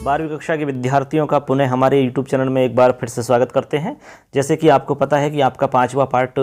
12वीं कक्षा के विद्यार्थियों का पुनः हमारे यूट्यूब चैनल में एक बार फिर से स्वागत करते हैं। जैसे कि आपको पता है कि आपका 5वां पार्ट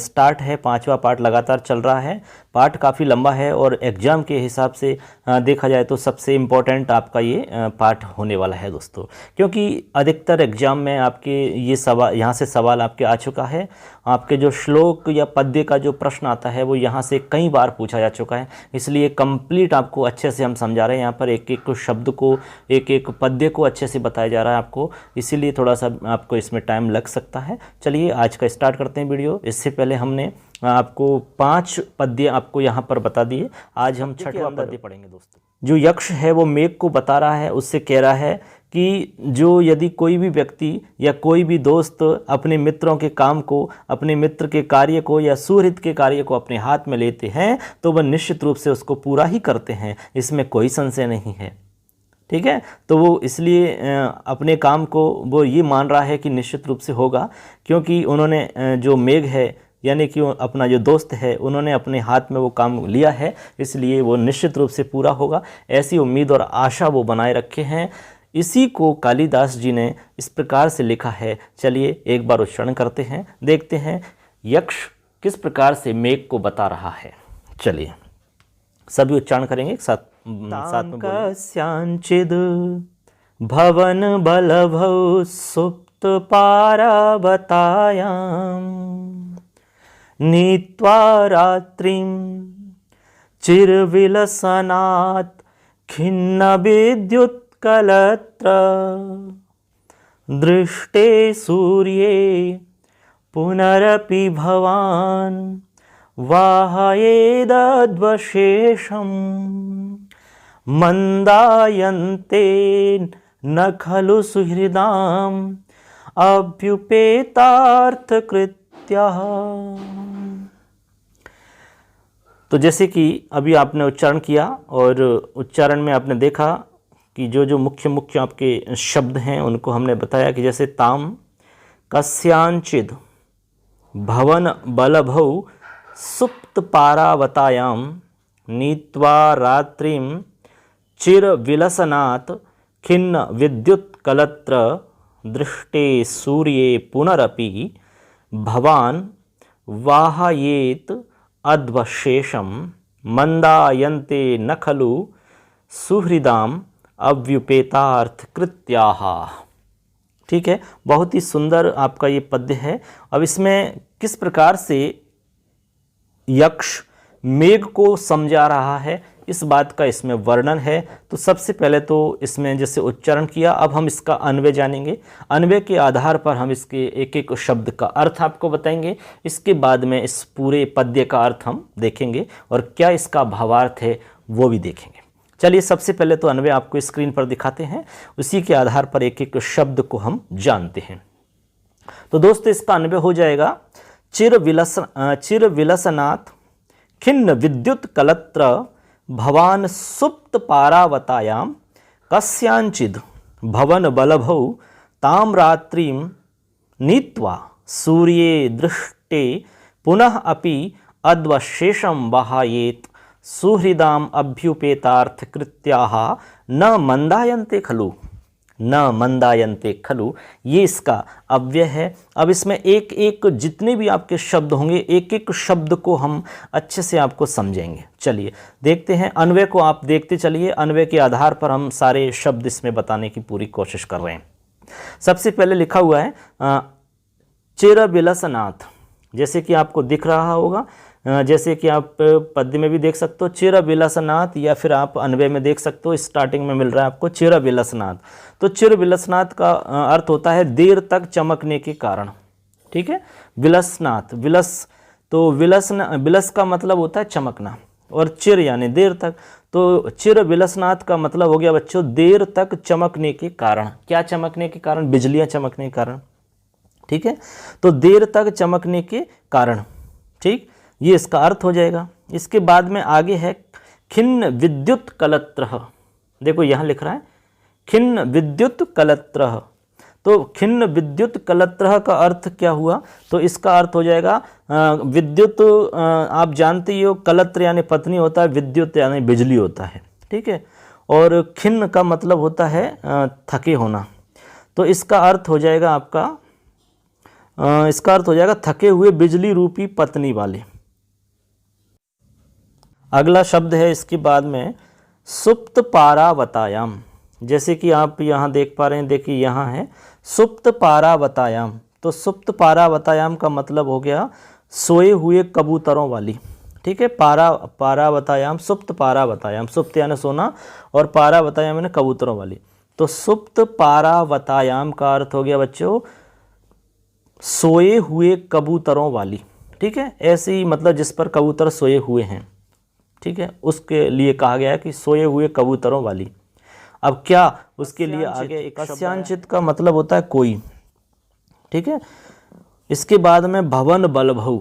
स्टार्ट है, 5वां पार्ट लगातार चल रहा है। पार्ट काफ़ी लंबा है और एग्ज़ाम के हिसाब से देखा जाए तो सबसे इम्पोर्टेंट आपका ये पार्ट होने वाला है दोस्तों, क्योंकि अधिकतर एग्ज़ाम में आपके ये सवाल यहाँ से सवाल आपके आ चुका है। आपके जो श्लोक या पद्य का जो प्रश्न आता है वो यहाँ से कई बार पूछा जा चुका है, इसलिए कंप्लीट आपको अच्छे से हम समझा रहे हैं। यहाँ पर एक एक शब्द को, एक एक पद्य को अच्छे से बताया जा रहा है आपको, इसीलिए थोड़ा सा आपको इसमें टाइम लग सकता है। चलिए आज का स्टार्ट करते हैं वीडियो। इससे पहले हमने आपको 5 पद्य आपको यहाँ पर बता दिए। आज हम 6वां पद्य पढ़ेंगे दोस्तों। जो यक्ष है वो मेघ को बता रहा है, उससे कह रहा है कि जो यदि कोई भी व्यक्ति या कोई भी दोस्त अपने मित्रों के काम को, अपने मित्र के कार्य को या सुहृद के कार्य को अपने हाथ में लेते हैं तो वह निश्चित रूप से उसको पूरा ही करते हैं, इसमें कोई संशय नहीं है। ठीक है, तो वो इसलिए अपने काम को वो ये मान रहा है कि निश्चित रूप से होगा, क्योंकि उन्होंने जो मेघ है यानी कि अपना जो दोस्त है उन्होंने अपने हाथ में वो काम लिया है, इसलिए वो निश्चित रूप से पूरा होगा, ऐसी उम्मीद और आशा वो बनाए रखे हैं। इसी को कालिदास जी ने इस प्रकार से लिखा है। चलिए एक बार उच्चारण करते हैं, देखते हैं यक्ष किस प्रकार से मेघ को बता रहा है। चलिए सभी उच्चारण करेंगे साथ में। कस्यांचिद भवन बलभौ सुप्त पारावतायाम नीत्वा रात्रिं चिरविलसनात् खिन्न विद्युत्कलत्र दृष्टे सूर्ये पुनरपि भवान् वाहयेदद्वशेषं मंदायन्ते न खलु सुहृदाम् अभ्युपेतार्थकृत्यः। तो जैसे कि अभी आपने उच्चारण किया और उच्चारण में आपने देखा कि जो जो मुख्य आपके शब्द हैं उनको हमने बताया कि जैसे ताम कस्यांचिद भवन बलभौ सुप्त पारावतायाम नीत्वा रात्रिं चिर विलसनात् खिन्न विद्युत कलत्र दृष्टे सूर्ये पुनरपि भवान वाहयेत अध्वशेषम मंदायन्ते न खलु सुहृदाम अव्युपेतार्थ कृत्याः। ठीक है, बहुत ही सुंदर आपका ये पद्य है। अब इसमें किस प्रकार से यक्ष मेघ को समझा रहा है इस बात का इसमें वर्णन है। तो सबसे पहले तो इसमें जैसे उच्चारण किया, अब हम इसका अन्वय जानेंगे। अन्वय के आधार पर हम इसके एक एक शब्द का अर्थ आपको बताएंगे। इसके बाद में इस पूरे पद्य का अर्थ हम देखेंगे और क्या इसका भावार्थ है वो भी देखेंगे। चलिए सबसे पहले तो अन्वय आपको स्क्रीन पर दिखाते हैं, उसी के आधार पर एक एक शब्द को हम जानते हैं। तो दोस्तों इसका अन्वय हो जाएगा चिर विलसनात् खिन्न विद्युत कलत्र भवान सुप्त पारावतायाम कस्यांचिद भवन बलभौ ताम रात्रिं नीत्वा सूर्ये दृष्टे पुनः अपि अध्वशेषं वहायेत सुहृदाम अभ्युपेतार्थ कृत्याः न मंदायन्ते खलु, न मंदायन्ते खलु, ये इसका अव्यय है। अब इसमें एक एक जितने भी आपके शब्द होंगे एक एक शब्द को हम अच्छे से आपको समझेंगे। चलिए देखते हैं, अन्वय को आप देखते चलिए, अन्वय के आधार पर हम सारे शब्द इसमें बताने की पूरी कोशिश कर रहे हैं। सबसे पहले लिखा हुआ है चिर विलसनाथ, जैसे कि आपको दिख रहा होगा, जैसे कि आप पद्य में भी देख सकते हो चिर विलसनाथ, या फिर आप अन्वय में देख सकते हो स्टार्टिंग में मिल रहा है आपको चिर विलसनाथ। तो चिर विलसनाथ का अर्थ होता है देर तक चमकने के कारण। ठीक है, विलसनाथ, विलस, तो विलस का मतलब होता है चमकना, और चिर यानी देर तक। तो चिर विलसनाथ का मतलब हो गया बच्चों देर तक चमकने के कारण। क्या चमकने के कारण? बिजलियां चमकने के कारण। ठीक है, तो देर तक चमकने के कारण, ठीक, ये इसका अर्थ हो जाएगा। इसके बाद में आगे है खिन्न विद्युत कलत्रः। देखो यहाँ लिख रहा है खिन्न विद्युत कलत्रः। तो खिन्न विद्युत कलत्रः का अर्थ क्या हुआ? तो इसका अर्थ हो जाएगा विद्युत, आप जानते ही हो कलत्र यानी पत्नी होता है, विद्युत यानी बिजली होता है। ठीक है, और खिन्न का मतलब होता है थके होना। तो इसका अर्थ हो जाएगा आपका थके हुए बिजली रूपी पत्नी वाले। अगला शब्द है इसके बाद में सुप्त पारावतायाम। जैसे कि आप यहाँ देख पा रहे हैं, देखिए यहाँ है सुप्त पारावतायाम। तो सुप्त पारावतायाम का मतलब हो गया सोए हुए कबूतरों वाली। ठीक है, पारावतायाम, सुप्त पारावतायाम, सुप्त यानी सोना और पारावतायाम यानी कबूतरों वाली। तो सुप्त पारावतायाम का अर्थ हो गया बच्चों सोए हुए कबूतरों वाली। ठीक है, ऐसे ही मतलब जिस पर कबूतर सोए हुए हैं, ठीक है, उसके लिए कहा गया है कि सोए हुए कबूतरों वाली। अब क्या उसके लिए आगे एक कस्यांचित का मतलब होता है कोई। ठीक है, इसके बाद में भवन बलभऊ,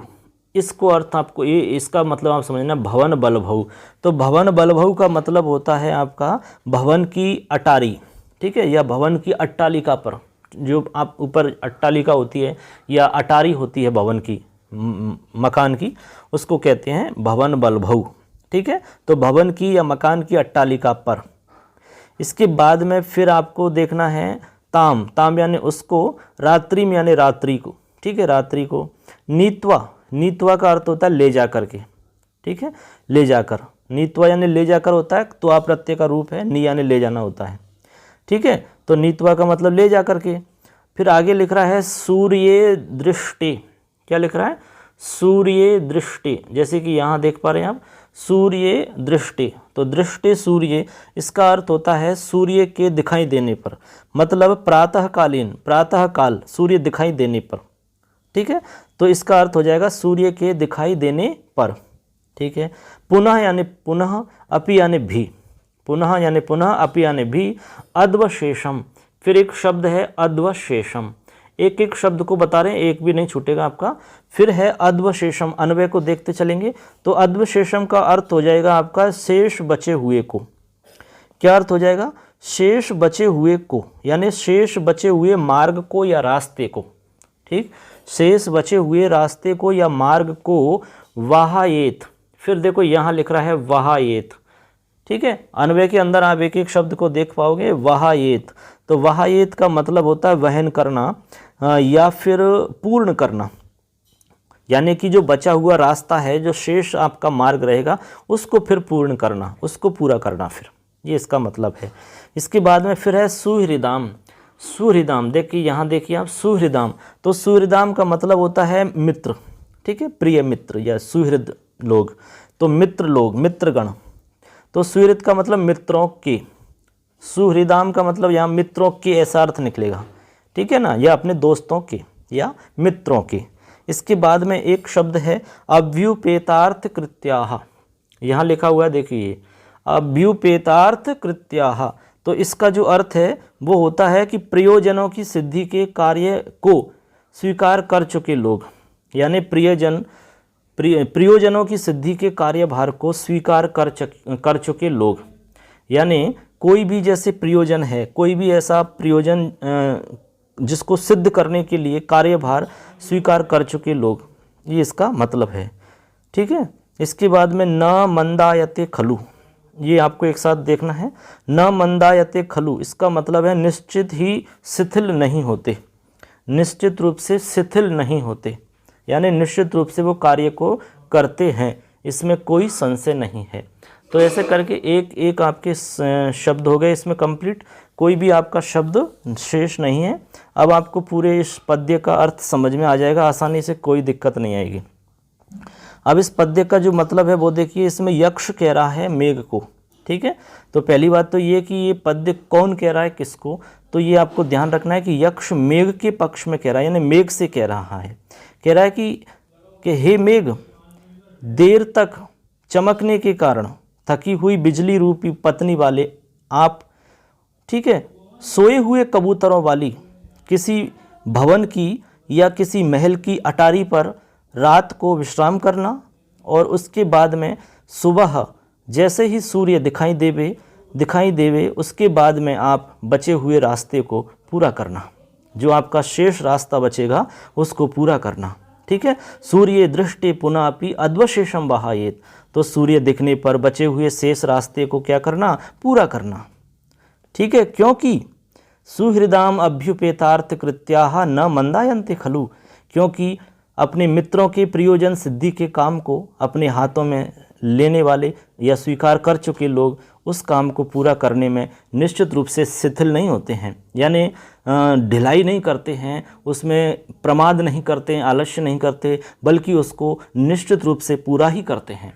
इसको अर्थ आपको ये इसका मतलब आप समझना भवन बलभऊ। तो भवन बलभऊ का मतलब होता है आपका भवन की अटारी। ठीक है, या भवन की अट्टालिका पर जो आप ऊपर अट्टालिका होती है या अटारी होती है भवन की, मकान की, उसको कहते हैं भवन बलभऊ। ठीक है, तो भवन की या मकान की अट्टालिका पर। इसके बाद में फिर आपको देखना है ताम, ताम यानी उसको, रात्रि में यानी रात्रि को। ठीक है, रात्रि को। नीत्वा, नीत्वा का अर्थ होता है ले जा कर के। ठीक है, ले जाकर, नीत्वा यानी ले जाकर होता है, तो आप प्रत्यय का रूप है, नी यानी ले जाना होता है। ठीक है, तो नीत्वा का मतलब ले जा कर के। फिर आगे लिख रहा है सूर्य दृष्टि। क्या लिख रहा है? सूर्य दृष्टि। जैसे कि यहाँ देख पा रहे हैं आप सूर्य दृष्टि। तो दृष्टि सूर्य, इसका अर्थ होता है सूर्य के दिखाई देने पर, मतलब प्रातःकालीन, प्रातःकाल सूर्य दिखाई देने पर। ठीक है, तो इसका अर्थ हो जाएगा सूर्य के दिखाई देने पर। ठीक है, पुनः यानी पुनः, अपि यानी भी, पुनः यानी पुनः, अपि यानी भी, अद्वशेषम। फिर एक शब्द है अद्वशेषम, एक एक शब्द को बता रहे हैं, एक भी नहीं छूटेगा आपका। फिर है अद्वशेषम, अन्वय को देखते चलेंगे। तो अद्वशेषम का अर्थ हो जाएगा आपका शेष बचे हुए को। क्या अर्थ हो जाएगा? शेष बचे हुए को, यानी शेष बचे हुए मार्ग को या रास्ते को। ठीक, शेष बचे हुए रास्ते को या मार्ग को वाहायेत। फिर देखो यहाँ लिख रहा है वाहायेत। ठीक है, अन्वय के अंदर आप एक एक शब्द को देख पाओगे। वाहायेत, तो वाहायेत का मतलब होता है वहन करना या फिर पूर्ण करना, यानी कि जो बचा हुआ रास्ता है, जो शेष आपका मार्ग रहेगा, उसको फिर पूर्ण करना, उसको पूरा करना, फिर ये इसका मतलब है। इसके बाद में फिर है सुहृदाम। सुहृदाम, देखिए यहाँ देखिए आप सुहृदाम। तो सुहृदाम का मतलब होता है मित्र। ठीक है, प्रिय मित्र या सुहृद लोग, तो मित्र लोग, मित्रगण। तो सुहृद का मतलब मित्रों के, सुहृदाम का मतलब यहाँ मित्रों के ऐसा अर्थ निकलेगा। ठीक है ना, या अपने दोस्तों के या मित्रों के। इसके बाद में एक शब्द है अव्युपेतार्थ कृत्याः। यहाँ लिखा हुआ है देखिए अव्युपेतार्थ कृत्याः। तो इसका जो अर्थ है वो होता है कि प्रयोजनों की सिद्धि के कार्य को स्वीकार कर चुके लोग, यानी प्रयोजनों की सिद्धि के कार्यभार को स्वीकार कर चुके लोग। यानी कोई भी जैसे प्रयोजन है, कोई भी ऐसा प्रयोजन जिसको सिद्ध करने के लिए कार्यभार स्वीकार कर चुके लोग, ये इसका मतलब है। ठीक है, इसके बाद में न मंदायते खलु, ये आपको एक साथ देखना है। न मंदायते खलु, इसका मतलब है निश्चित ही शिथिल नहीं होते, निश्चित रूप से शिथिल नहीं होते, यानी निश्चित रूप से वो कार्य को करते हैं, इसमें कोई संशय नहीं है। तो ऐसे करके एक एक आपके शब्द हो गए इसमें कंप्लीट, कोई भी आपका शब्द शेष नहीं है। अब आपको पूरे इस पद्य का अर्थ समझ में आ जाएगा आसानी से, कोई दिक्कत नहीं आएगी। अब इस पद्य का जो मतलब है वो देखिए, इसमें यक्ष कह रहा है मेघ को। ठीक है, तो पहली बात तो ये कि ये पद्य कौन कह रहा है किसको, तो ये आपको ध्यान रखना है कि यक्ष मेघ के पक्ष में कह रहा है, यानी मेघ से कह रहा है। कह रहा है कि हे मेघ, देर तक चमकने के कारण थकी हुई बिजली रूपी पत्नी वाले आप, ठीक है, सोए हुए कबूतरों वाली किसी भवन की या किसी महल की अटारी पर रात को विश्राम करना, और उसके बाद में सुबह जैसे ही सूर्य दिखाई देवे उसके बाद में आप बचे हुए रास्ते को पूरा करना, जो आपका शेष रास्ता बचेगा उसको पूरा करना। ठीक है, सूर्य दृष्टि पुनः अपि अद्वशेषम वहायेत। तो सूर्य दिखने पर बचे हुए शेष रास्ते को क्या करना, पूरा करना। ठीक है, क्योंकि सुहृदाम अभ्युपेतार्थ कृत्याः न मंदायन्ते खलु, क्योंकि अपने मित्रों के प्रयोजन सिद्धि के काम को अपने हाथों में लेने वाले या स्वीकार कर चुके लोग उस काम को पूरा करने में निश्चित रूप से शिथिल नहीं होते हैं, यानी ढिलाई नहीं करते हैं, उसमें प्रमाद नहीं करते हैं, आलस्य नहीं करते, बल्कि उसको निश्चित रूप से पूरा ही करते हैं।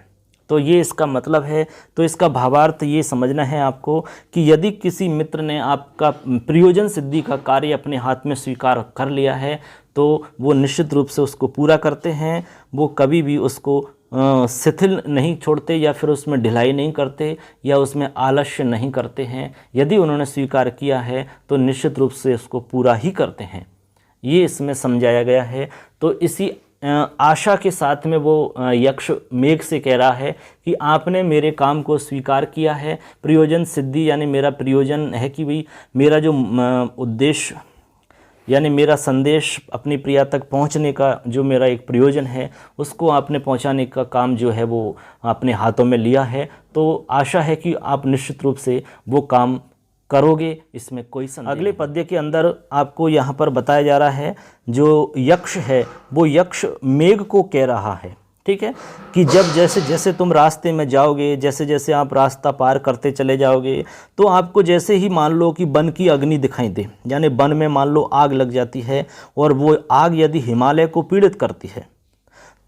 तो ये इसका मतलब है। तो इसका भावार्थ ये समझना है आपको कि यदि किसी मित्र ने आपका प्रयोजन सिद्धि का कार्य अपने हाथ में स्वीकार कर लिया है तो वो निश्चित रूप से उसको पूरा करते हैं, वो कभी भी उसको शिथिल नहीं छोड़ते या फिर उसमें ढिलाई नहीं करते या उसमें आलस्य नहीं करते हैं। यदि उन्होंने स्वीकार किया है तो निश्चित रूप से उसको पूरा ही करते हैं, ये इसमें समझाया गया है। तो इसी आशा के साथ में वो यक्ष मेघ से कह रहा है कि आपने मेरे काम को स्वीकार किया है, प्रयोजन सिद्धि यानी मेरा प्रयोजन है कि भाई मेरा जो उद्देश्य यानी मेरा संदेश अपनी प्रिया तक पहुंचने का जो मेरा एक प्रयोजन है उसको आपने पहुंचाने का काम जो है वो अपने हाथों में लिया है। तो आशा है कि आप निश्चित रूप से वो काम करोगे, इसमें कोई संदेह नहीं। अगले पद्य के अंदर आपको यहाँ पर बताया जा रहा है जो यक्ष है वो यक्ष मेघ को कह रहा है, ठीक है, कि जब जैसे जैसे तुम रास्ते में जाओगे, जैसे जैसे आप रास्ता पार करते चले जाओगे तो आपको जैसे ही मान लो कि वन की अग्नि दिखाई दे, यानी वन में मान लो आग लग जाती है और वो आग यदि हिमालय को पीड़ित करती है,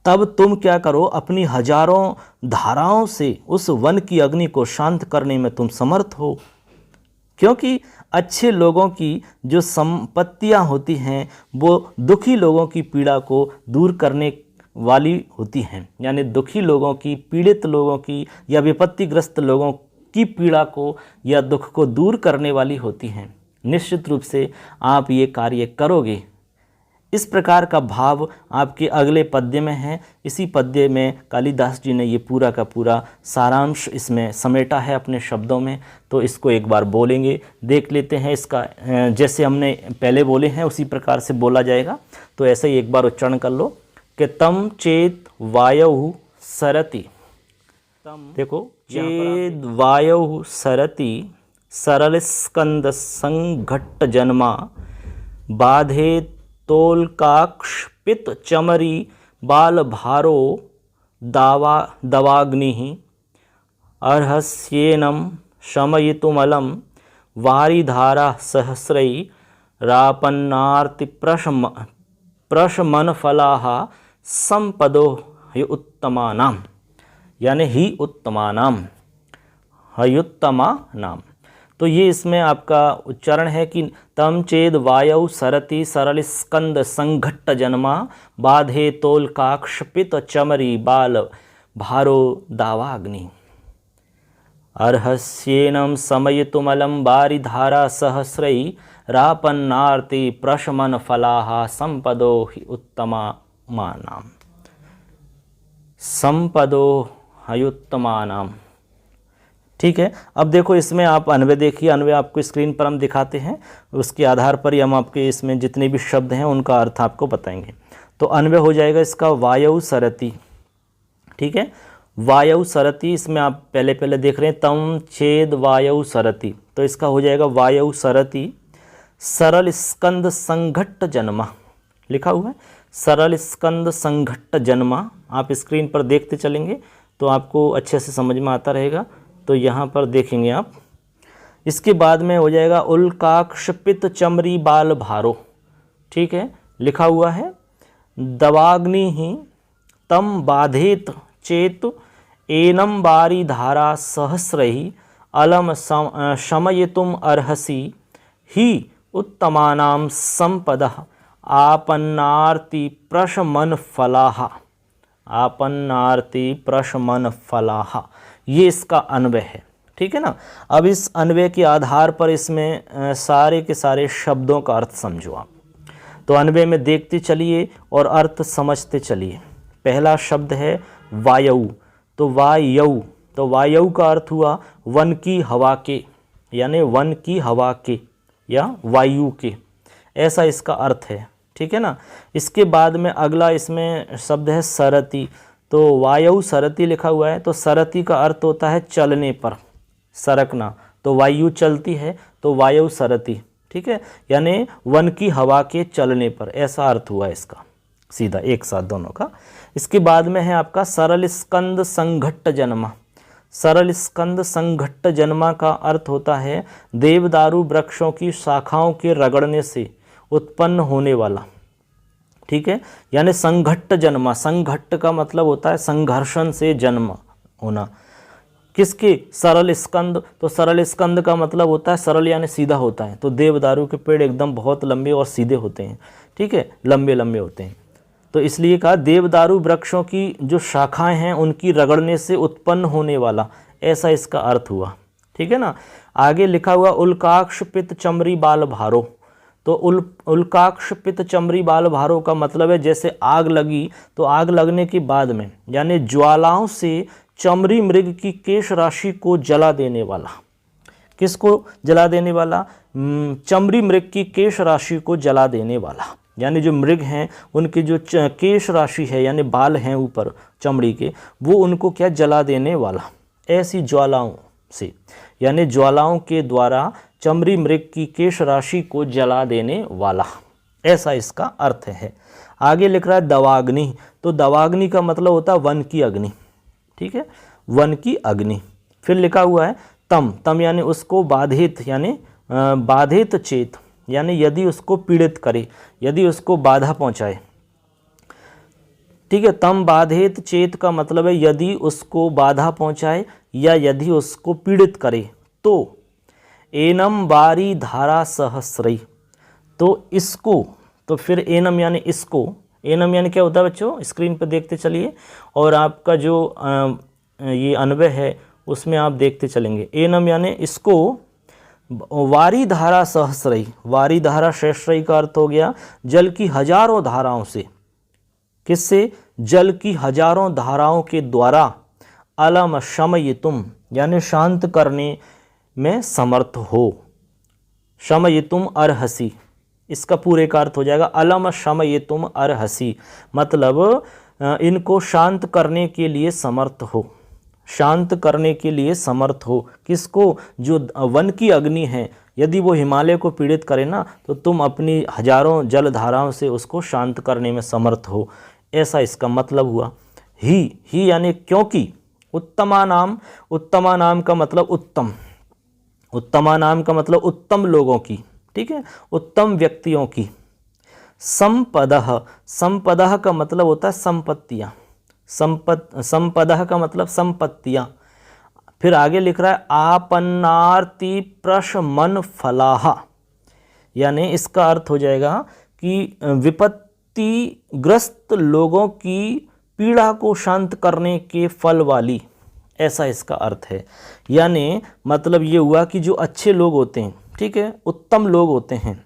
तब तुम क्या करो, अपनी हजारों धाराओं से उस वन की अग्नि को शांत करने में तुम समर्थ हो। क्योंकि अच्छे लोगों की जो संपत्तियां होती हैं वो दुखी लोगों की पीड़ा को दूर करने वाली होती हैं, यानी दुखी लोगों की, पीड़ित लोगों की या विपत्तिग्रस्त लोगों की पीड़ा को या दुख को दूर करने वाली होती हैं। निश्चित रूप से आप ये कार्य करोगे। इस प्रकार का भाव आपके अगले पद्य में है। इसी पद्य में कालिदास जी ने ये पूरा का पूरा सारांश इसमें समेटा है अपने शब्दों में। तो इसको एक बार बोलेंगे, देख लेते हैं। इसका जैसे हमने पहले बोले हैं उसी प्रकार से बोला जाएगा, तो ऐसे ही एक बार उच्चारण कर लो कि तम चेत वायु सरति। देखो, चेद वायु सरति सरल स्कंद संघट्ट जन्मा बाधे तोलकाक्ष पित चमरी बाल भारो दवाग्नि अर्हस्येनम शमयितुमलम वारिधारा सहस्रै रापन्नार्ति प्रशमन फलाः संपदो ह्युत्तमानाम, यानी ही उत्तमानाम, हयुत्तमानाम। तो ये इसमें आपका उच्चारण है कि तम चेद वायु सरति सरल स्कंद संघट्ट जन्मा बाधे तोलकाक्षपित चमरी बाल भारो दावाग्नि अर्हस्येनम समयितुमलम बारिधारा सहस्रै रापन्नार्ति प्रशमन फलाः संपदो हि उत्तमानाम, संपदो हयुत्तमानाम। ठीक है, अब देखो इसमें आप अन्वय देखिए। अन्वय आपको स्क्रीन पर हम दिखाते हैं, उसके आधार पर ही हम आपके इसमें जितने भी शब्द हैं उनका अर्थ आपको बताएंगे। तो अन्वय हो जाएगा इसका वायु सरति। ठीक है, वायु सरति, इसमें आप पहले देख रहे हैं तम छेद वायु सरति, तो इसका हो जाएगा वायु सरति सरल स्कंद संघट्ट जन्मा, लिखा हुआ है सरल स्कंद संघट्ट जन्मा। आप स्क्रीन पर देखते चलेंगे तो आपको अच्छे से समझ में आता रहेगा। तो यहाँ पर देखेंगे आप, इसके बाद में हो जाएगा उल्काक्षपित चमरी बाल भारो। ठीक है, लिखा हुआ है दवाग्नि ही तम बाधेत चेत एनम बारी धारा सहस्रहि अलम शमयितुम अर्हसि ही उत्तमानाम संपदः आपन्नार्ति प्रशमन फलाः, आपन्नार्ति प्रशमन फलाः। ये इसका अन्वय है। ठीक है ना। अब इस अन्वय के आधार पर इसमें सारे के सारे शब्दों का अर्थ समझो आप। तो अन्वय में देखते चलिए और अर्थ समझते चलिए। पहला शब्द है वायु, तो वायु, तो वायु का अर्थ हुआ वन की हवा के, यानी वन की हवा के या वायु के, ऐसा इसका अर्थ है। ठीक है ना। इसके बाद में अगला इसमें शब्द है सरति, तो वायु सरति लिखा हुआ है, तो सरति का अर्थ होता है चलने पर, सरकना। तो वायु चलती है तो वायु सरति, ठीक है, यानी वन की हवा के चलने पर, ऐसा अर्थ हुआ इसका सीधा एक साथ दोनों का। इसके बाद में है आपका सरल स्कंद संघट्ट जन्मा। सरल स्कंद संघट्ट जन्मा का अर्थ होता है देवदारू वृक्षों की शाखाओं के रगड़ने से उत्पन्न होने वाला, ठीक है, यानी संघट्ट जन्मा। संघट्ट का मतलब होता है संघर्षण से जन्म होना। किसके? सरल स्कंद। तो सरल स्कंद का मतलब होता है सरल यानी सीधा होता है। तो देवदारू के पेड़ एकदम बहुत लंबे और सीधे होते हैं, ठीक है, लंबे लंबे होते हैं। तो इसलिए कहा देवदारू वृक्षों की जो शाखाएं हैं उनकी रगड़ने से उत्पन्न होने वाला, ऐसा इसका अर्थ हुआ, ठीक है ना। आगे लिखा हुआ उल्काक्ष पित्त चमरी बाल भारो। तो उल्काक्ष पित्त चमरी बाल भारो का मतलब है जैसे आग लगी तो आग लगने के बाद में, यानी ज्वालाओं से चमरी मृग की केश राशि को जला देने वाला। किसको जला देने वाला? चमरी मृग की केश राशि को जला देने वाला, यानी जो मृग हैं उनकी जो केश राशि है यानी बाल हैं ऊपर चमड़ी के, वो उनको क्या जला देने वाला। ऐसी ज्वालाओं से, यानी ज्वालाओं के द्वारा चमड़ी मृग की केश राशि को जला देने वाला, ऐसा इसका अर्थ है। आगे लिख रहा है दवाग्नि। तो दवाग्नि का मतलब होता है वन की अग्नि, ठीक है, वन की अग्नि। फिर लिखा हुआ है तम। तम यानी उसको बाधित, यानी बाधित चेत, यानी यदि उसको पीड़ित करे, यदि उसको बाधा पहुंचाए, ठीक है। तम बाधित चेत का मतलब है यदि उसको बाधा पहुंचाए या यदि उसको पीड़ित करे। तो एनम बारी धारा सहस्रई, तो इसको, तो फिर एनम यानी इसको, एनम यानी क्या होता है बच्चों, स्क्रीन पर देखते चलिए और आपका जो ये अन्वय है उसमें आप देखते चलेंगे। एनम यानी इसको, वारी धारा सहस्रई, वारी धारा सहस्रई का अर्थ हो गया जल की हजारों धाराओं से। किससे? जल की हजारों धाराओं के द्वारा अलम शमयितुम, यानी शांत करने में समर्थ हो। शमयितुम अर्हसी, इसका पूरे का अर्थ हो जाएगा अलम शमयितुम अर्हसी, मतलब इनको शांत करने के लिए समर्थ हो, शांत करने के लिए समर्थ हो। किसको? जो वन की अग्नि है, यदि वो हिमालय को पीड़ित करे ना तो तुम अपनी हजारों जल धाराओं से उसको शांत करने में समर्थ हो, ऐसा इसका मतलब हुआ। ही यानी क्योंकि। उत्तमा नाम, उत्तमा नाम का मतलब उत्तम, उत्तमा नाम का मतलब उत्तम लोगों की, ठीक है, उत्तम व्यक्तियों की। संपदः, संपदः का मतलब होता है संपत्तियाँ, संपदः का मतलब संपत्तियाँ। फिर आगे लिख रहा है आपन्नार्ति प्रशमन फलाहा, यानी इसका अर्थ हो जाएगा कि विपत्तिग्रस्त लोगों की पीड़ा को शांत करने के फल वाली, ऐसा इसका अर्थ है। यानी मतलब ये हुआ कि जो अच्छे लोग होते हैं, ठीक है, उत्तम लोग होते हैं,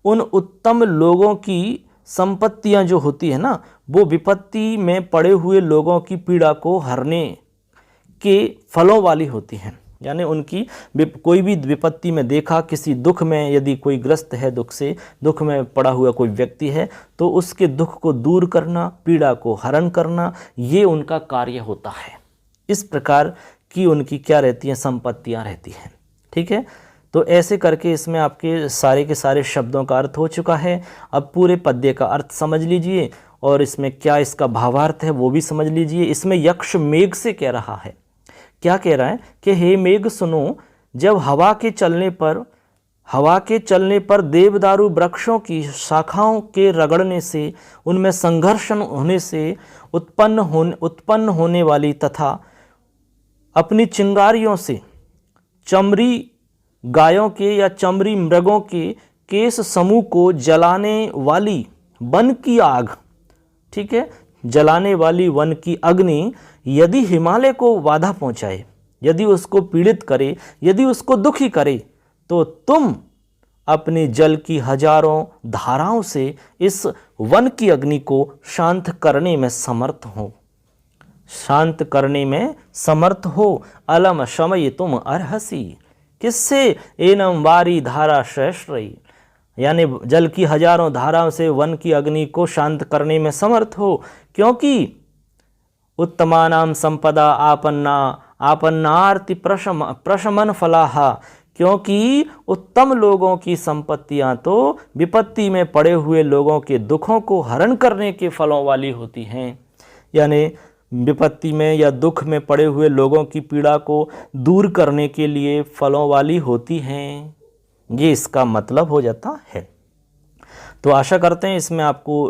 उन उत्तम लोगों की संपत्तियां जो होती है ना, वो विपत्ति में पड़े हुए लोगों की पीड़ा को हरने के फलों वाली होती हैं। यानी उनकी कोई भी विपत्ति में देखा, किसी दुख में यदि कोई ग्रस्त है, दुख से, दुख में पड़ा हुआ कोई व्यक्ति है, तो उसके दुख को दूर करना, पीड़ा को हरण करना, ये उनका कार्य होता है। इस प्रकार की उनकी क्या रहती हैं, संपत्तियां रहती हैं, ठीक है। तो ऐसे करके इसमें आपके सारे के सारे शब्दों का अर्थ हो चुका है। अब पूरे पद्य का अर्थ समझ लीजिए और इसमें क्या इसका भावार्थ है वो भी समझ लीजिए। इसमें यक्ष मेघ से कह रहा है, क्या कह रहा है कि हे मेघ सुनो, जब हवा के चलने पर देवदारू वृक्षों की शाखाओं के रगड़ने से, उनमें संघर्षण होने से उत्पन्न होने वाली तथा अपनी चिंगारियों से चमरी गायों के या चमरी मृगों के केश समूह को जलाने वाली वन की आग, ठीक है, जलाने वाली वन की अग्नि यदि हिमालय को बाधा पहुंचाए, यदि उसको पीड़ित करे, यदि उसको दुखी करे, तो तुम अपनी जल की हजारों धाराओं से इस वन की अग्नि को शांत करने में समर्थ हो, शांत करने में समर्थ हो। अलम शमयितुम अर्हसि, किससे? एनम वारी धारा सहस्रई, यानी जल की हजारों धाराओं से वन की अग्नि को शांत करने में समर्थ हो, क्योंकि उत्तमानां संपदा आपन्ना आपन्नार्ति प्रशमन फलाह, क्योंकि उत्तम लोगों की संपत्तियां तो विपत्ति में पड़े हुए लोगों के दुखों को हरण करने के फलों वाली होती हैं। यानी विपत्ति में या दुख में पड़े हुए लोगों की पीड़ा को दूर करने के लिए फलों वाली होती हैं। ये इसका मतलब हो जाता है। तो आशा करते हैं इसमें आपको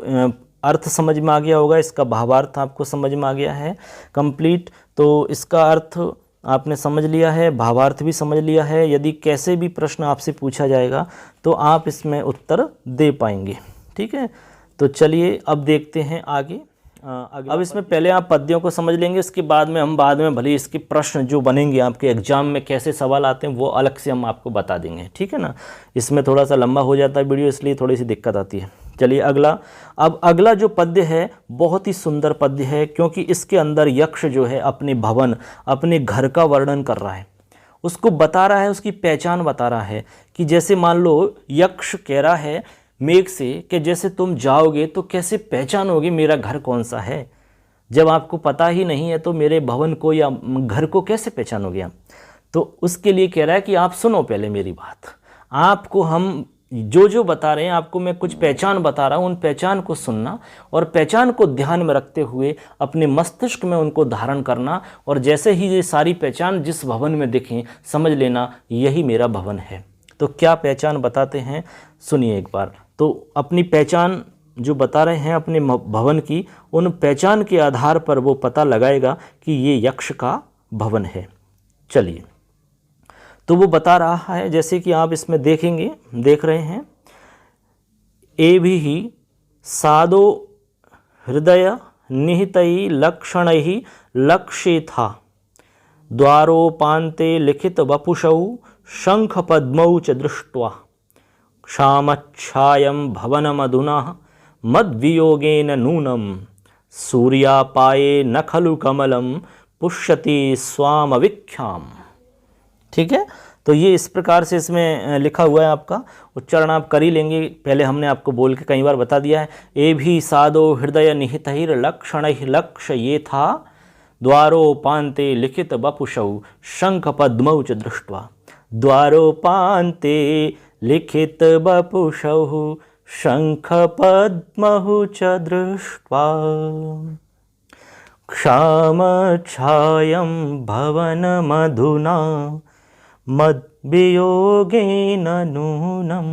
अर्थ समझ में आ गया होगा, इसका भावार्थ आपको समझ में आ गया है कंप्लीट। तो इसका अर्थ आपने समझ लिया है, भावार्थ भी समझ लिया है। यदि कैसे भी प्रश्न आपसे पूछा जाएगा तो आप इसमें उत्तर दे पाएंगे। ठीक है, तो चलिए अब देखते हैं आगे। अब इसमें पहले आप पद्यों को समझ लेंगे, उसके बाद में हम भले इसके प्रश्न जो बनेंगे आपके एग्जाम में कैसे सवाल आते हैं वो अलग से हम आपको बता देंगे। ठीक है ना, इसमें थोड़ा सा लंबा हो जाता है वीडियो, इसलिए थोड़ी सी दिक्कत आती है। चलिए अगला। अब अगला जो पद्य है बहुत ही सुंदर पद्य है, क्योंकि इसके अंदर यक्ष जो है अपने भवन, अपने घर का वर्णन कर रहा है, उसको बता रहा है, उसकी पहचान बता रहा है। कि जैसे मान लो यक्ष कह रहा है मेघ से कि जैसे तुम जाओगे तो कैसे पहचानोगे मेरा घर कौन सा है, जब आपको पता ही नहीं है तो मेरे भवन को या घर को कैसे पहचानोगे आप। तो उसके लिए कह रहा है कि आप सुनो पहले मेरी बात, आपको हम जो बता रहे हैं, आपको मैं कुछ पहचान बता रहा हूँ, उन पहचान को सुनना और पहचान को ध्यान में रखते हुए अपने मस्तिष्क में उनको धारण करना, और जैसे ही ये सारी पहचान जिस भवन में दिखें समझ लेना यही मेरा भवन है। तो क्या पहचान बताते हैं सुनिए एक बार। तो अपनी पहचान जो बता रहे हैं अपने भवन की, उन पहचान के आधार पर वो पता लगाएगा कि ये यक्ष का भवन है। चलिए, तो वो बता रहा है, जैसे कि आप इसमें देखेंगे, देख रहे हैं, एभि ही सादो हृदय निहितै लक्षणैः लक्षेथा द्वारोपान्ते लिखित वपुषौ शंख पद्मौ च दृष्ट्वा क्षामच्छायं भवनमधुना मद्वियोगेन नूनं सूर्यापाये न खलु कमलं पुष्यति स्वामविख्याम। ठीक है, तो ये इस प्रकार से इसमें लिखा हुआ है। आपका उच्चारण आप कर ही लेंगे, पहले हमने आपको बोल के कई बार बता दिया है। ए भी सादो हृदय निहितैर लक्षणैः लक्ष्य ये था द्वारोपान्ते लिखित वपुषौ शंख पद्मौ च दृष्ट्वा। द्वारोपान्ते लिखित वपुषौ शंख पद्मौ च दृष्ट्वा क्षामच्छायं भवनमधुना मद्वियोगेन नूनं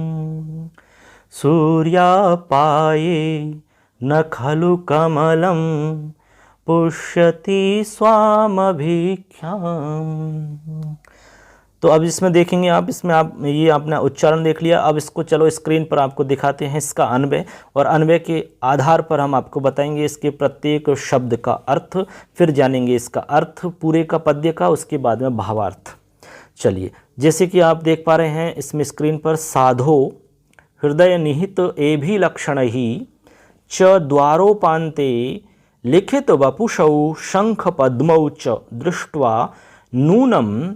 सूर्यापाये न खलु कमलं पुष्यति स्वामभिख्याम्। तो अब इसमें देखेंगे आप, इसमें आप ये अपना उच्चारण देख लिया। अब इसको चलो स्क्रीन पर आपको दिखाते हैं इसका अन्वय, और अन्वय के आधार पर हम आपको बताएंगे इसके प्रत्येक शब्द का अर्थ, फिर जानेंगे इसका अर्थ पूरे का पद्य का, उसके बाद में भावार्थ। चलिए, जैसे कि आप देख पा रहे हैं इसमें स्क्रीन पर, साधो हृदय निहित एभि लक्षणैः च द्वारोपान्ते लिखित वपुषौ शंख पद्मौ च दृष्ट्वा नूनं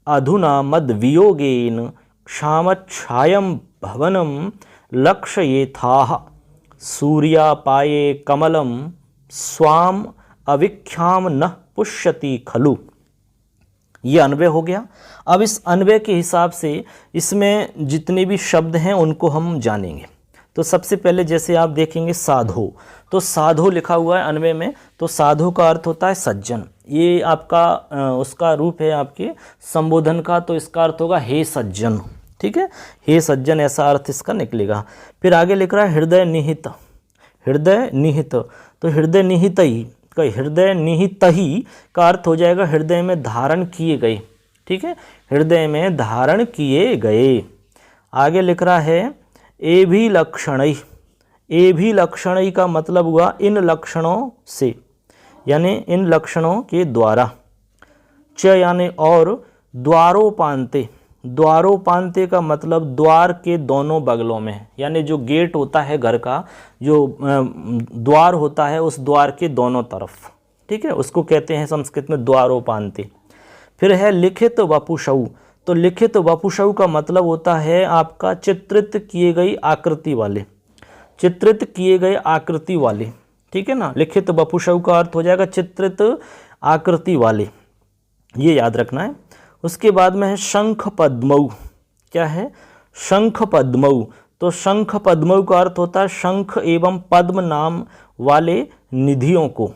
अधुना मद्वियोगेन क्षामच्छायं भवनं लक्षयेथाः सूर्यापाये कमलं स्वाम अविख्याम न पुष्यति खलु। ये अन्वय हो गया। अब इस अन्वय के हिसाब से इसमें जितने भी शब्द हैं उनको हम जानेंगे। तो सबसे पहले जैसे आप देखेंगे साधो, तो साधो लिखा हुआ है अन्वय में, तो साधो का अर्थ होता है सज्जन। ये आपका उसका रूप है आपके संबोधन का, तो इसका अर्थ होगा हे सज्जन। ठीक है, हे सज्जन ऐसा अर्थ इसका निकलेगा। फिर आगे लिख रहा है हृदय निहित, हृदय निहित, तो हृदय निहित ही, हृदय निहित ही का अर्थ हो जाएगा हृदय में धारण किए गए। ठीक है, हृदय में धारण किए गए। आगे लिख रहा है ए भी लक्षणै, ए भी लक्षणै का मतलब हुआ इन लक्षणों से, यानी इन लक्षणों के द्वारा। च यानी और, द्वारोपान्ते, द्वारोपान्ते का मतलब द्वार के दोनों बगलों में, यानी जो गेट होता है घर का, जो द्वार होता है उस द्वार के दोनों तरफ। ठीक है, उसको कहते हैं संस्कृत में द्वारोपान्ते। फिर है लिखित वपुषौ, तो लिखित वपुषौ का मतलब होता है आपका चित्रित किए गई आकृति वाले, चित्रित किए गए आकृति वाले। ठीक है ना। लिखित वपुषौ का अर्थ हो जाएगा चित्रित आकृति वाले, ये याद रखना है। उसके बाद में है शंख पद्मौ। क्या है? शंख पद्मौ। तो शंख पद्मौ का अर्थ होता है शंख एवं पद्म नाम वाले निधियों को।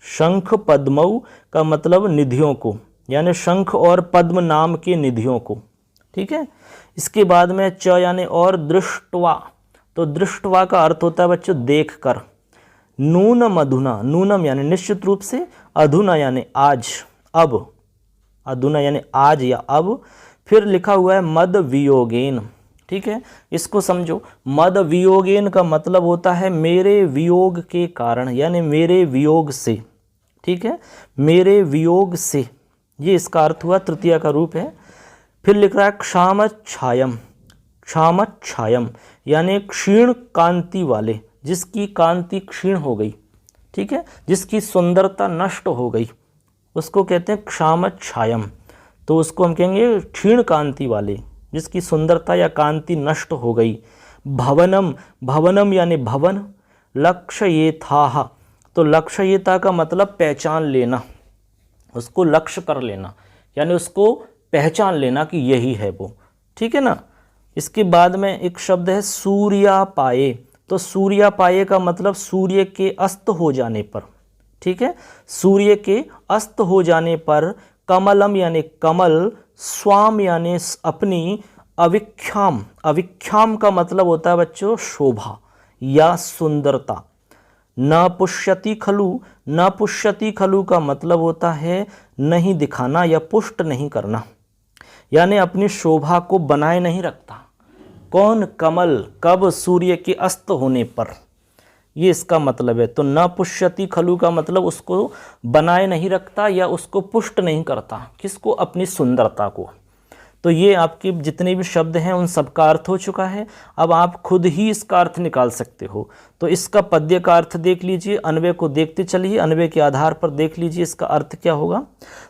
शंख पद्मौ का मतलब निधियों को, यानी शंख और पद्म नाम के निधियों को। ठीक है। इसके बाद में च यानी और दृष्टवा। तो दृष्टवा का अर्थ होता है बच्चों देख कर। नूनम अधुना, नूनम यानी निश्चित रूप से, अधुना यानी आज, अब, अधुना यानी आज या अब। फिर लिखा हुआ है मद वियोगेन। ठीक है, इसको समझो। मद वियोगेन का मतलब होता है मेरे वियोग के कारण, यानी मेरे वियोग से। ठीक है, मेरे वियोग से, ये इसका अर्थ हुआ, तृतीया का रूप है। फिर लिख रहा है क्षामच्छायम। क्षामच्छायम यानी क्षीण कांति वाले, जिसकी कांति क्षीण हो गई। ठीक है, जिसकी सुंदरता नष्ट हो गई, उसको कहते हैं क्षामच्छायम। तो उसको हम कहेंगे क्षीण कांति वाले, जिसकी सुंदरता या कांति नष्ट हो गई। भवनम, भवनम यानी भवन। लक्ष्येथाः, तो लक्ष्येता का मतलब पहचान लेना, उसको लक्ष्य कर लेना, यानी उसको पहचान लेना कि यही है वो। ठीक है ना। इसके बाद में एक शब्द है सूर्यापाये। तो सूर्यापाये का मतलब सूर्य के अस्त हो जाने पर। ठीक है, सूर्य के अस्त हो जाने पर। कमलम यानी कमल। स्वाम यानी अपनी। अविख्याम, अविख्याम का मतलब होता है बच्चों शोभा या सुंदरता। न पुष्यति खलु, न पुष्यति खलु का मतलब होता है नहीं दिखाना या पुष्ट नहीं करना, यानी अपनी शोभा को बनाए नहीं रखता। कौन? कमल। कब? सूर्य के अस्त होने पर, ये इसका मतलब है। तो न पुष्यति खलु का मतलब उसको बनाए नहीं रखता या उसको पुष्ट नहीं करता। किसको? अपनी सुंदरता को। तो ये आपके जितने भी शब्द हैं उन सब का अर्थ हो चुका है। अब आप खुद ही इसका अर्थ निकाल सकते हो। तो इसका पद्य का अर्थ देख लीजिए, अन्वय को देखते चलिए, अन्वय के आधार पर देख लीजिए इसका अर्थ क्या होगा।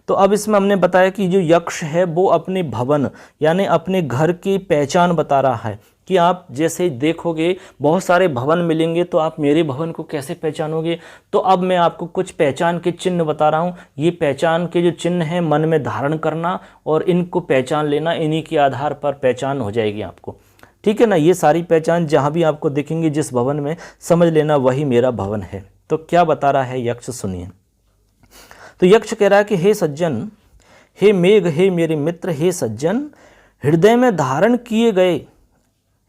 तो अब इसमें हमने बताया कि जो यक्ष है वो अपने भवन यानी अपने घर की पहचान बता रहा है कि आप जैसे देखोगे बहुत सारे भवन मिलेंगे तो आप मेरे भवन को कैसे पहचानोगे। तो अब मैं आपको कुछ पहचान के चिन्ह बता रहा हूँ। ये पहचान के जो चिन्ह हैं मन में धारण करना और इनको पहचान लेना, इन्हीं के आधार पर पहचान हो जाएगी आपको। ठीक है ना। ये सारी पहचान जहाँ भी आपको दिखेंगी जिस भवन में, समझ लेना वही मेरा भवन है। तो क्या बता रहा है यक्ष, सुनिए। तो यक्ष कह रहा है कि हे सज्जन, हे मेघ, हे मेरे मित्र, हे सज्जन, हृदय में धारण किए गए,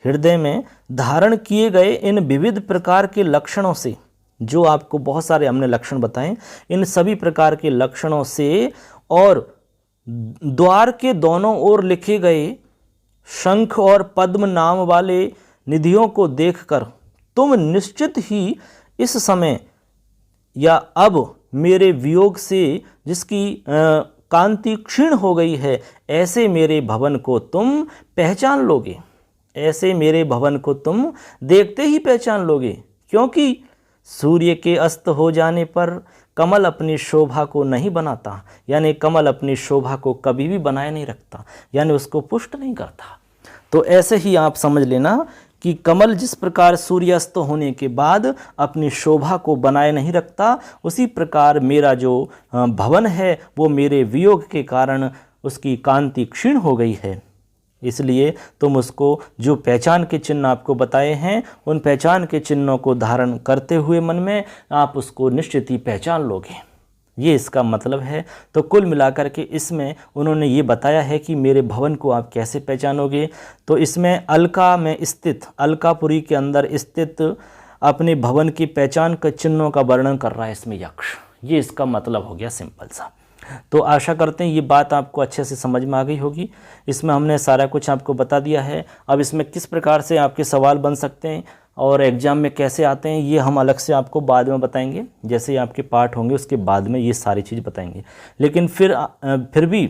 हृदय में धारण किए गए इन विविध प्रकार के लक्षणों से, जो आपको बहुत सारे हमने लक्षण बताए, इन सभी प्रकार के लक्षणों से और द्वार के दोनों ओर लिखे गए शंख और पद्म नाम वाले निधियों को देखकर तुम निश्चित ही इस समय या अब मेरे वियोग से जिसकी कांति क्षीण हो गई है, ऐसे मेरे भवन को तुम पहचान लोगे। ऐसे मेरे भवन को तुम देखते ही पहचान लोगे, क्योंकि सूर्य के अस्त हो जाने पर कमल अपनी शोभा को नहीं बनाता, यानी कमल अपनी शोभा को कभी भी बनाए नहीं रखता, यानी उसको पुष्ट नहीं करता। तो ऐसे ही आप समझ लेना कि कमल जिस प्रकार सूर्यास्त होने के बाद अपनी शोभा को बनाए नहीं रखता, उसी प्रकार मेरा जो भवन है वो मेरे वियोग के कारण उसकी कांति क्षीण हो गई है। इसलिए तुम उसको जो पहचान के चिन्ह आपको बताए हैं उन पहचान के चिन्हों को धारण करते हुए मन में आप उसको निश्चित ही पहचान लोगे। ये इसका मतलब है। तो कुल मिलाकर के इसमें उन्होंने ये बताया है कि मेरे भवन को आप कैसे पहचानोगे। तो इसमें अलका में स्थित, अलकापुरी के अंदर स्थित अपने भवन की पहचान के चिन्हों का वर्णन कर रहा है इसमें यक्ष। ये इसका मतलब हो गया सिंपल सा। तो आशा करते हैं ये बात आपको अच्छे से समझ में आ गई होगी। इसमें हमने सारा कुछ आपको बता दिया है। अब इसमें किस प्रकार से आपके सवाल बन सकते हैं और एग्ज़ाम में कैसे आते हैं ये हम अलग से आपको बाद में बताएंगे। जैसे ही आपके पाठ होंगे उसके बाद में ये सारी चीज़ बताएंगे। लेकिन फिर भी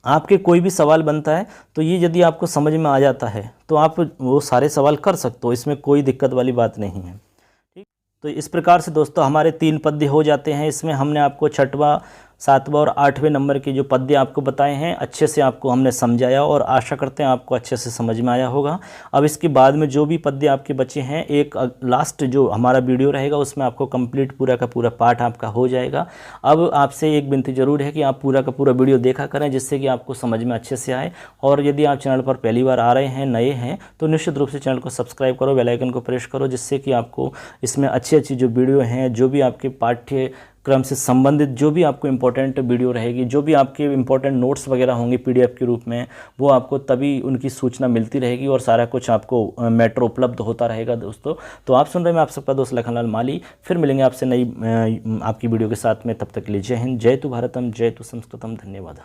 आपके कोई भी सवाल बनता है तो ये यदि आपको समझ में आ जाता है तो आप वो सारे सवाल कर सकते हो, इसमें कोई दिक्कत वाली बात नहीं है। ठीक, तो इस प्रकार से दोस्तों हमारे 3 पद्य हो जाते हैं। इसमें हमने आपको छठवां 7वां और 8वें नंबर के जो पद्य आपको बताए हैं अच्छे से आपको हमने समझाया और आशा करते हैं आपको अच्छे से समझ में आया होगा। अब इसके बाद में जो भी पद्य आपके बचे हैं, एक लास्ट जो हमारा वीडियो रहेगा उसमें आपको कंप्लीट पूरा का पूरा पाठ आपका हो जाएगा। अब आपसे एक विनती जरूर है कि आप पूरा का पूरा वीडियो देखा करें, जिससे कि आपको समझ में अच्छे से आए। और यदि आप चैनल पर पहली बार आ रहे हैं, नए हैं, तो निश्चित रूप से चैनल को सब्सक्राइब करो, बेल आइकन को प्रेस करो, जिससे कि आपको इसमें अच्छी अच्छी जो वीडियो हैं, जो भी आपके पाठ्यक्रम से संबंधित जो भी आपको इंपॉर्टेंट वीडियो रहेगी, जो भी आपके इंपॉर्टेंट नोट्स वगैरह होंगे PDF के रूप में, वो आपको तभी उनकी सूचना मिलती रहेगी और सारा कुछ आपको मैटर उपलब्ध होता रहेगा दोस्तों। तो आप सुन रहे हैं, मैं आप सबका दोस्त लखनलाल माली। फिर मिलेंगे आपसे नई आपकी वीडियो के साथ में। तब तक के लिए जय हिंद, जय तु भारतम, जय तु संस्कृतम। धन्यवाद।